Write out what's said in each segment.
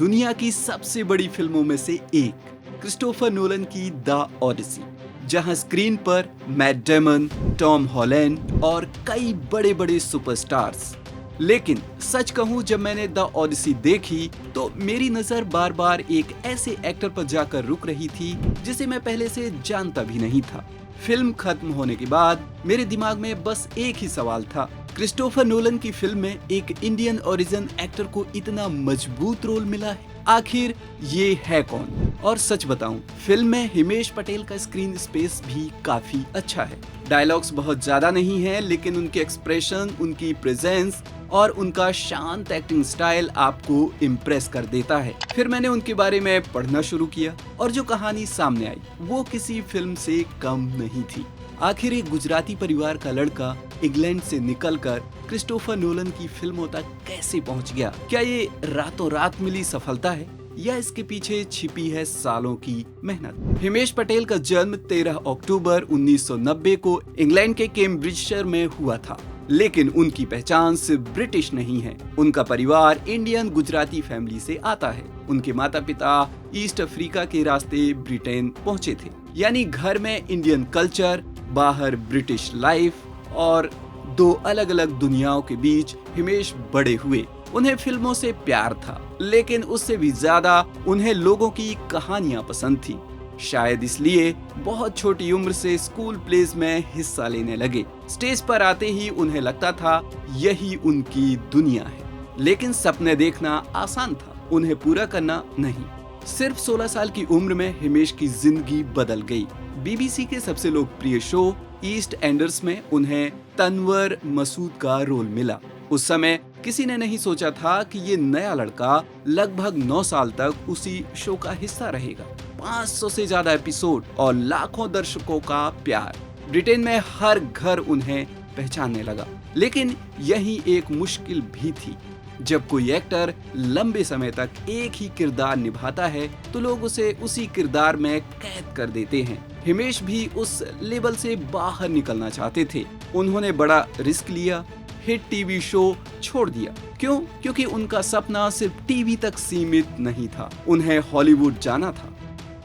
दुनिया की सबसे बड़ी फिल्मों में से एक, क्रिस्टोफर नोलन की द ओडिसी, जहां स्क्रीन पर मैट डेमन, टॉम हॉलैंड और कई बड़े बड़े सुपरस्टार्स। लेकिन सच कहूं, जब मैंने द ओडिसी देखी तो मेरी नजर बार बार एक ऐसे एक्टर पर जाकर रुक रही थी जिसे मैं पहले से जानता भी नहीं था। फिल्म खत्म होने के बाद मेरे दिमाग में बस एक ही सवाल था, क्रिस्टोफर नोलन की फिल्म में एक इंडियन ओरिजिन एक्टर को इतना मजबूत रोल मिला है, आखिर ये है कौन? और सच बताऊं, फिल्म में हिमेश पटेल का स्क्रीन स्पेस भी काफी अच्छा है। डायलॉग्स बहुत ज्यादा नहीं है, लेकिन उनके एक्सप्रेशन, उनकी प्रेजेंस और उनका शांत एक्टिंग स्टाइल आपको इम्प्रेस कर देता है। फिर मैंने उनके बारे में पढ़ना शुरू किया और जो कहानी सामने आई वो किसी फिल्म से कम नहीं थी। आखिर एक गुजराती परिवार का लड़का इंग्लैंड से निकलकर क्रिस्टोफर नोलन की फिल्मों तक कैसे पहुंच गया? क्या ये रातों रात मिली सफलता है या इसके पीछे छिपी है सालों की मेहनत? हिमेश पटेल का जन्म 13 अक्टूबर 1990 को इंग्लैंड के कैम्ब्रिजशायर में हुआ था, लेकिन उनकी पहचान सिर्फ ब्रिटिश नहीं है। उनका परिवार इंडियन गुजराती फैमिली से आता है। उनके माता पिता ईस्ट अफ्रीका के रास्ते ब्रिटेन पहुंचे थे, यानी घर में इंडियन कल्चर, बाहर ब्रिटिश लाइफ और दो अलग अलग दुनियाओं के बीच हिमेश बड़े हुए। उन्हें फिल्मों से प्यार था, लेकिन उससे भी ज्यादा उन्हें लोगों की कहानियां पसंद थी। शायद इसलिए बहुत छोटी उम्र से स्कूल प्लेज में हिस्सा लेने लगे। स्टेज पर आते ही उन्हें लगता था यही उनकी दुनिया है। लेकिन सपने देखना आसान था, उन्हें पूरा करना नहीं। सिर्फ 16 साल की उम्र में हिमेश की जिंदगी बदल गई। बीबीसी के सबसे लोकप्रिय शो ईस्ट एंडर्स में उन्हें तन्वर मसूद का रोल मिला। उस समय किसी ने नहीं सोचा था कि ये नया लड़का लगभग 9 साल तक उसी शो का हिस्सा रहेगा। 500 से ज्यादा एपिसोड और लाखों दर्शकों का प्यार। ब्रिटेन में हर घर उन्हें पहचानने लगा। लेकिन यही एक मुश्किल भी थी। जब कोई एक्टर लंबे समय तक एक ही किरदार निभाता है तो लोग उसे उसी किरदार में कैद कर देते हैं। हिमेश भी उस लेवल से बाहर निकलना चाहते थे। उन्होंने बड़ा रिस्क लिया, हिट टीवी शो छोड़ दिया। क्यों? क्योंकि उनका सपना सिर्फ टीवी तक सीमित नहीं था, उन्हें हॉलीवुड जाना था।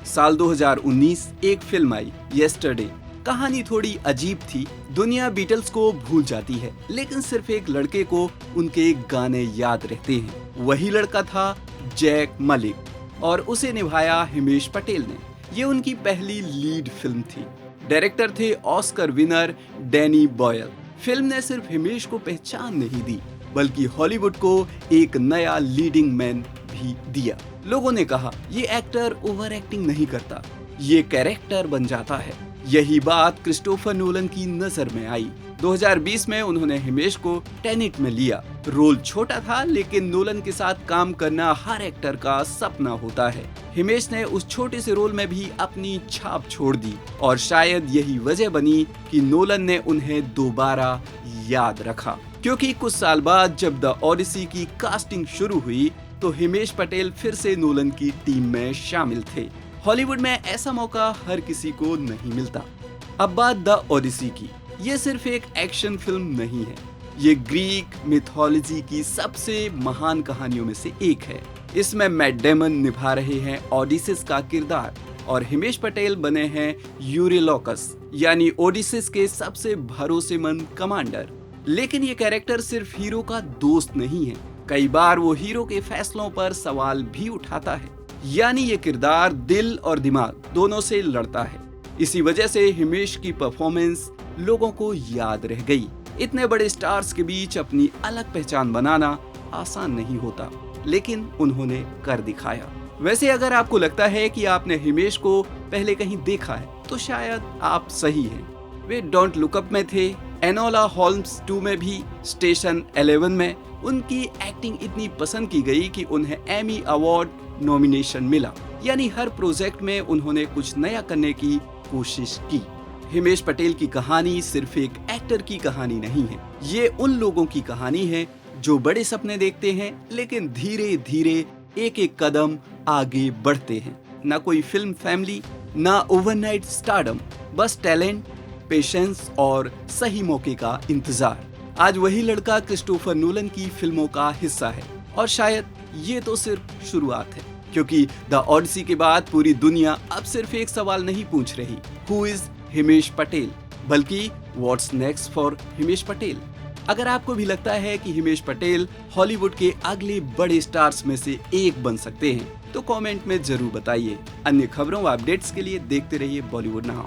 साल 2019 एक फिल्म आई, यस्टरडे। कहानी थोड़ी अजीब थी। दुनिया बीटल्स को भूल जाती है, लेकिन सिर्फ एक लड़के को उनके गाने याद रहते हैं। वही लड़का था जैक मलिक और उसे निभाया हिमेश पटेल ने। ये उनकी पहली लीड फिल्म थी। डायरेक्टर थे Oscar winner Danny Boyle. Film ने सिर्फ हिमेश को पहचान नहीं दी, बल्कि हॉलीवुड को एक नया लीडिंग मैन भी दिया। लोगों ने कहा, ये एक्टर ओवर एक्टिंग नहीं करता, ये कैरेक्टर बन जाता है। यही बात क्रिस्टोफर नोलन की नजर में आई। 2020 में उन्होंने हिमेश को टेनेट में लिया। रोल छोटा था, लेकिन नोलन के साथ काम करना हर एक्टर का सपना होता है। हिमेश ने उस छोटे से रोल में भी अपनी छाप छोड़ दी और शायद यही वजह बनी कि नोलन ने उन्हें दोबारा याद रखा। क्योंकि कुछ साल बाद जब द ओडिसी की कास्टिंग शुरू हुई तो हिमेश पटेल फिर से नोलन की टीम में शामिल थे। हॉलीवुड में ऐसा मौका हर किसी को नहीं मिलता। अब बात द ओडिसी की। ये सिर्फ एक एक्शन फिल्म नहीं है, ये ग्रीक मिथोलॉजी की सबसे महान कहानियों में से एक है। इसमें मैट डेमन निभा रहे हैं ओडिसिस का किरदार और हिमेश पटेल बने हैं यूरिलोकस, यानी ओडिसिस के सबसे भरोसेमंद कमांडर। लेकिन ये कैरेक्टर सिर्फ हीरो का दोस्त नहीं है, कई बार वो हीरो के फैसलों पर सवाल भी उठाता है। यानी ये किरदार दिल और दिमाग दोनों से लड़ता है। इसी वजह से हिमेश की परफॉर्मेंस लोगों को याद रह गई। इतने बड़े स्टार्स के बीच अपनी अलग पहचान बनाना आसान नहीं होता, लेकिन उन्होंने कर दिखाया। वैसे अगर आपको लगता है कि आपने हिमेश को पहले कहीं देखा है तो शायद आप सही हैं। वे डोंट लुक अप में थे, एनोला होल्म्स 2 में भी, स्टेशन 11 में। उनकी एक्टिंग इतनी पसंद की गई कि उन्हें एमी अवार्ड नॉमिनेशन मिला। यानी हर प्रोजेक्ट में उन्होंने कुछ नया करने की कोशिश की। हिमेश पटेल की कहानी सिर्फ एक एक्टर की कहानी नहीं है, ये उन लोगों की कहानी है जो बड़े सपने देखते हैं, लेकिन धीरे धीरे एक एक कदम आगे बढ़ते हैं। ना कोई फिल्म फैमिली, ना ओवरनाइट स्टारडम, बस टैलेंट, पेशेंस और सही मौके का इंतजार। आज वही लड़का क्रिस्टोफर नोलन की फिल्मों का हिस्सा है और शायद ये तो सिर्फ शुरुआत है, क्योंकि द ऑडिसी के बाद पूरी दुनिया अब सिर्फ एक सवाल नहीं पूछ रही, हु इज हिमेश पटेल, बल्कि what's next for Himesh Patel. अगर आपको भी लगता है कि हिमेश पटेल हॉलीवुड के अगले बड़े स्टार्स में से एक बन सकते हैं, तो कमेंट में जरूर बताइए। अन्य खबरों व अपडेट्स के लिए देखते रहिए बॉलीवुड नाउ।